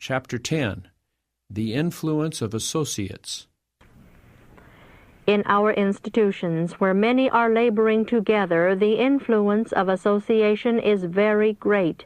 Chapter 10. The Influence of Associates. In our institutions, where many are laboring together, the influence of association is very great.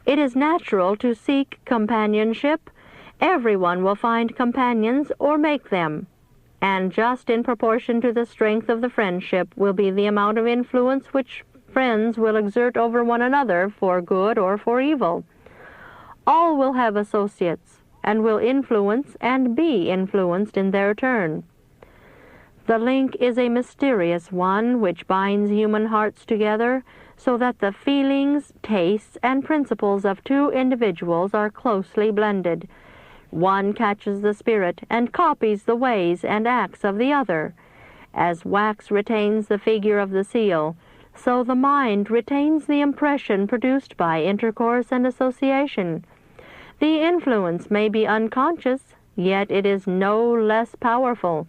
It is natural to seek companionship. Everyone will find companions or make them. And just in proportion to the strength of the friendship will be the amount of influence which friends will exert over one another for good or for evil. All will have associates, and will influence and be influenced in their turn. The link is a mysterious one which binds human hearts together so that the feelings, tastes, and principles of two individuals are closely blended. One catches the spirit and copies the ways and acts of the other. As wax retains the figure of the seal, so the mind retains the impression produced by intercourse and association. The influence may be unconscious, yet it is no less powerful.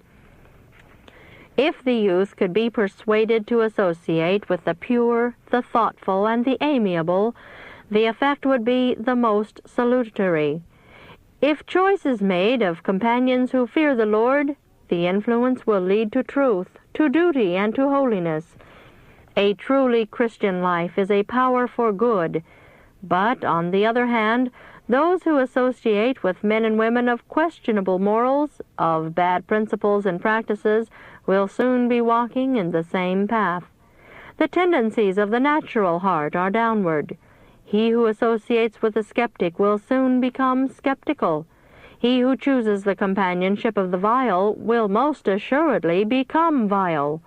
If the youth could be persuaded to associate with the pure, the thoughtful, and the amiable, the effect would be the most salutary. If choice is made of companions who fear the Lord, the influence will lead to truth, to duty, and to holiness. A truly Christian life is a power for good, but, on the other hand, those who associate with men and women of questionable morals, of bad principles and practices, will soon be walking in the same path. The tendencies of the natural heart are downward. He who associates with the skeptic will soon become skeptical. He who chooses the companionship of the vile will most assuredly become vile.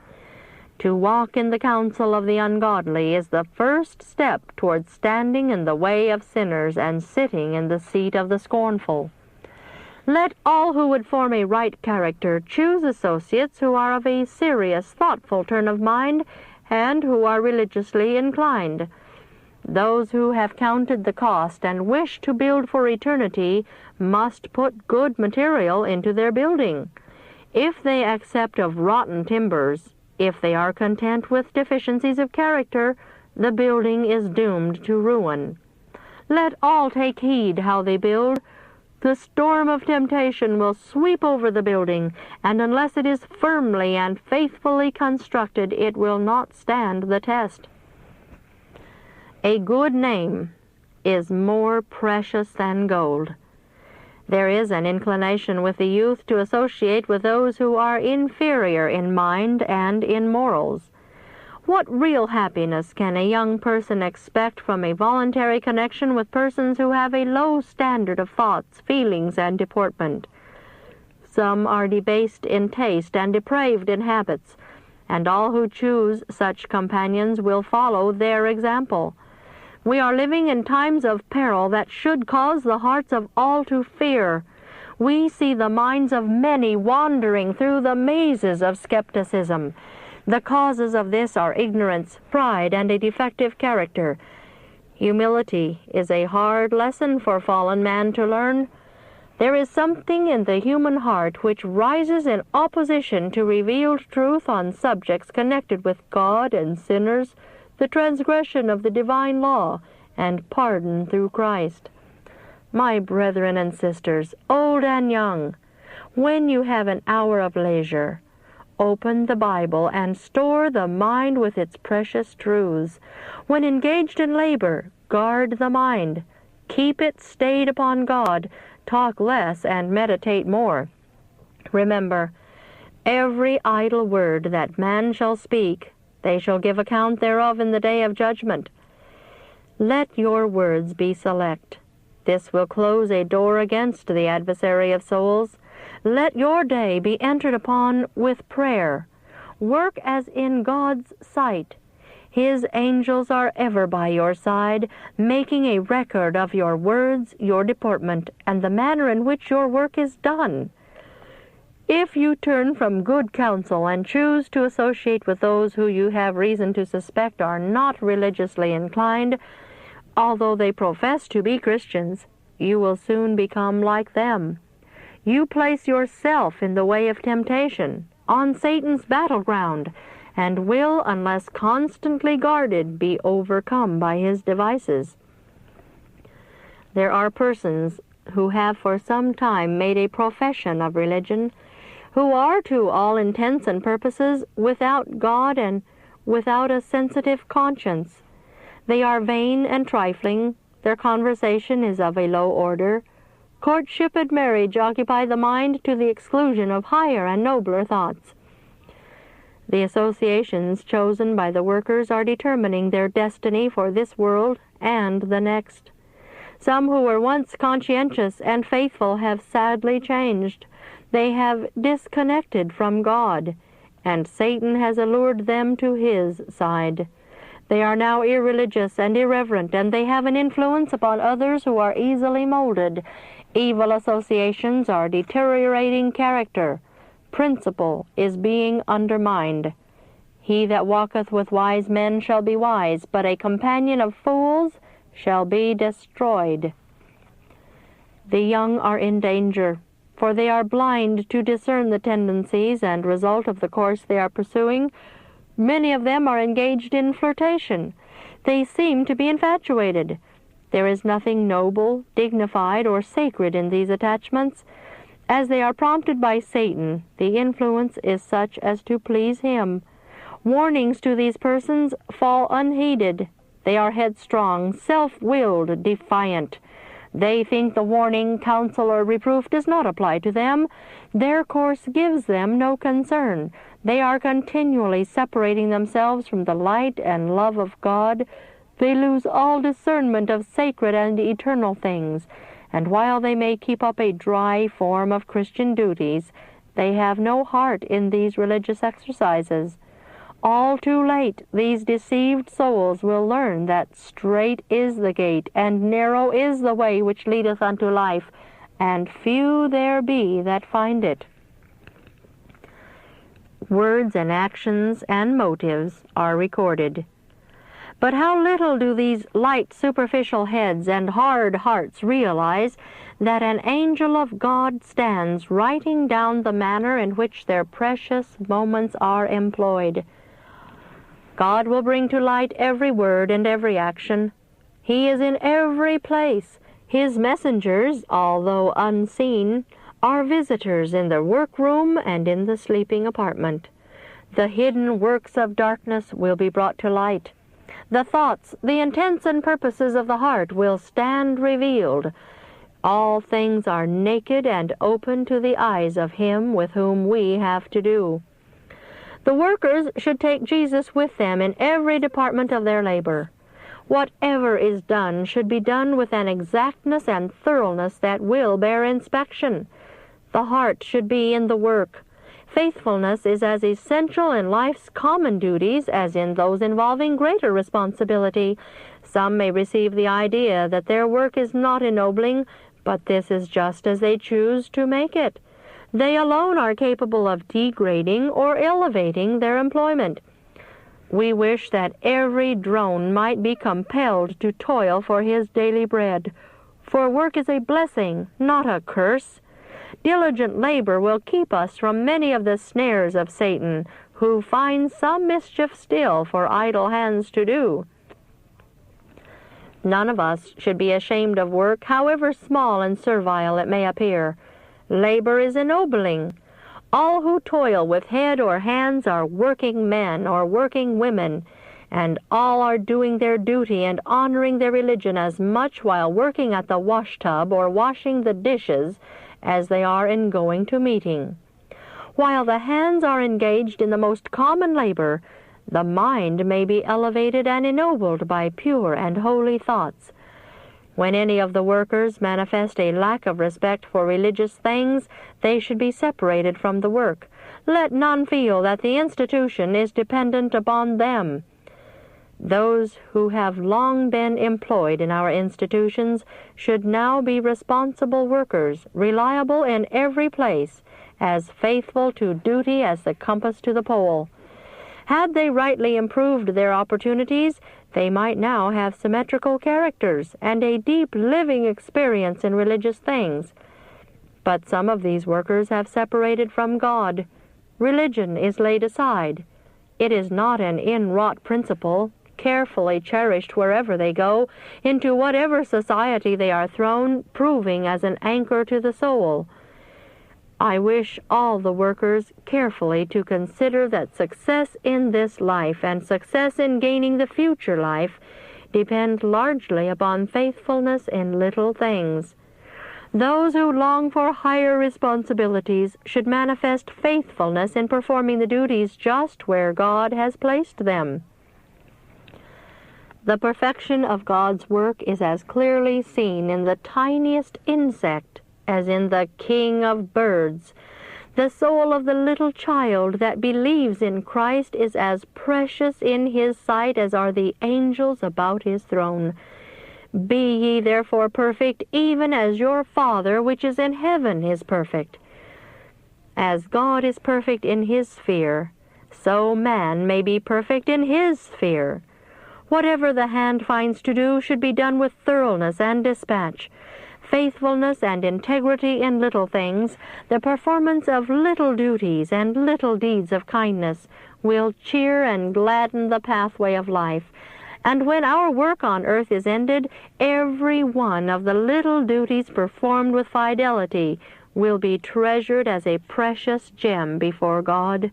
To walk in the counsel of the ungodly is the first step toward standing in the way of sinners and sitting in the seat of the scornful. Let all who would form a right character choose associates who are of a serious, thoughtful turn of mind and who are religiously inclined. Those who have counted the cost and wish to build for eternity must put good material into their building. If they accept of rotten timbers, if they are content with deficiencies of character, the building is doomed to ruin. Let all take heed how they build. The storm of temptation will sweep over the building, and unless it is firmly and faithfully constructed, it will not stand the test. A good name is more precious than gold. There is an inclination with the youth to associate with those who are inferior in mind and in morals. What real happiness can a young person expect from a voluntary connection with persons who have a low standard of thoughts, feelings, and deportment? Some are debased in taste and depraved in habits, and all who choose such companions will follow their example. We are living in times of peril that should cause the hearts of all to fear. We see the minds of many wandering through the mazes of skepticism. The causes of this are ignorance, pride, and a defective character. Humility is a hard lesson for fallen man to learn. There is something in the human heart which rises in opposition to revealed truth on subjects connected with God and sinners, the transgression of the divine law, and pardon through Christ. My brethren and sisters, old and young, when you have an hour of leisure, open the Bible and store the mind with its precious truths. When engaged in labor, guard the mind. Keep it stayed upon God. Talk less and meditate more. Remember, every idle word that man shall speak, they shall give account thereof in the day of judgment. Let your words be select. This will close a door against the adversary of souls. Let your day be entered upon with prayer. Work as in God's sight. His angels are ever by your side, making a record of your words, your deportment, and the manner in which your work is done. If you turn from good counsel and choose to associate with those who you have reason to suspect are not religiously inclined, although they profess to be Christians, you will soon become like them. You place yourself in the way of temptation, on Satan's battleground, and will, unless constantly guarded, be overcome by his devices. There are persons who have for some time made a profession of religion, who are to all intents and purposes without God and without a sensitive conscience. They are vain and trifling, their conversation is of a low order. Courtship and marriage occupy the mind to the exclusion of higher and nobler thoughts. The associations chosen by the workers are determining their destiny for this world and the next. Some who were once conscientious and faithful have sadly changed. They have disconnected from God, and Satan has allured them to his side. They are now irreligious and irreverent, and they have an influence upon others who are easily molded. Evil associations are deteriorating character. Principle is being undermined. He that walketh with wise men shall be wise, but a companion of fools shall be destroyed. The young are in danger, for they are blind to discern the tendencies and result of the course they are pursuing. Many of them are engaged in flirtation. They seem to be infatuated. There is nothing noble, dignified, or sacred in these attachments. As they are prompted by Satan, the influence is such as to please him. Warnings to these persons fall unheeded. They are headstrong, self-willed, defiant. They think the warning, counsel, or reproof does not apply to them. Their course gives them no concern. They are continually separating themselves from the light and love of God. They lose all discernment of sacred and eternal things, and while they may keep up a dry form of Christian duties, they have no heart in these religious exercises. All too late, these deceived souls will learn that strait is the gate, and narrow is the way which leadeth unto life, and few there be that find it. Words and actions and motives are recorded. But how little do these light, superficial heads and hard hearts realize that an angel of God stands writing down the manner in which their precious moments are employed. God will bring to light every word and every action. He is in every place. His messengers, although unseen, are visitors in the workroom and in the sleeping apartment. The hidden works of darkness will be brought to light. The thoughts, the intents and purposes of the heart will stand revealed. All things are naked and open to the eyes of him with whom we have to do. The workers should take Jesus with them in every department of their labor. Whatever is done should be done with an exactness and thoroughness that will bear inspection. The heart should be in the work. Faithfulness is as essential in life's common duties as in those involving greater responsibility. Some may receive the idea that their work is not ennobling, but this is just as they choose to make it. They alone are capable of degrading or elevating their employment. We wish that every drone might be compelled to toil for his daily bread, for work is a blessing, not a curse. Diligent labor will keep us from many of the snares of Satan, who finds some mischief still for idle hands to do. None of us should be ashamed of work, however small and servile it may appear. Labor is ennobling. All who toil with head or hands are working men or working women, and all are doing their duty and honoring their religion as much while working at the washtub or washing the dishes as they are in going to meeting. While the hands are engaged in the most common labor, the mind may be elevated and ennobled by pure and holy thoughts. When any of the workers manifest a lack of respect for religious things, they should be separated from the work. Let none feel that the institution is dependent upon them. Those who have long been employed in our institutions should now be responsible workers, reliable in every place, as faithful to duty as the compass to the pole. Had they rightly improved their opportunities, they might now have symmetrical characters and a deep living experience in religious things. But some of these workers have separated from God. Religion is laid aside. It is not an inwrought principle, carefully cherished wherever they go, into whatever society they are thrown, proving as an anchor to the soul. I wish all the workers carefully to consider that success in this life and success in gaining the future life depend largely upon faithfulness in little things. Those who long for higher responsibilities should manifest faithfulness in performing the duties just where God has placed them. The perfection of God's work is as clearly seen in the tiniest insect as in the king of birds. The soul of the little child that believes in Christ is as precious in his sight as are the angels about his throne. Be ye therefore perfect, even as your Father which is in heaven is perfect. As God is perfect in his sphere, so man may be perfect in his sphere. Whatever the hand finds to do should be done with thoroughness and dispatch. Faithfulness and integrity in little things, the performance of little duties and little deeds of kindness, will cheer and gladden the pathway of life. And when our work on earth is ended, every one of the little duties performed with fidelity will be treasured as a precious gem before God.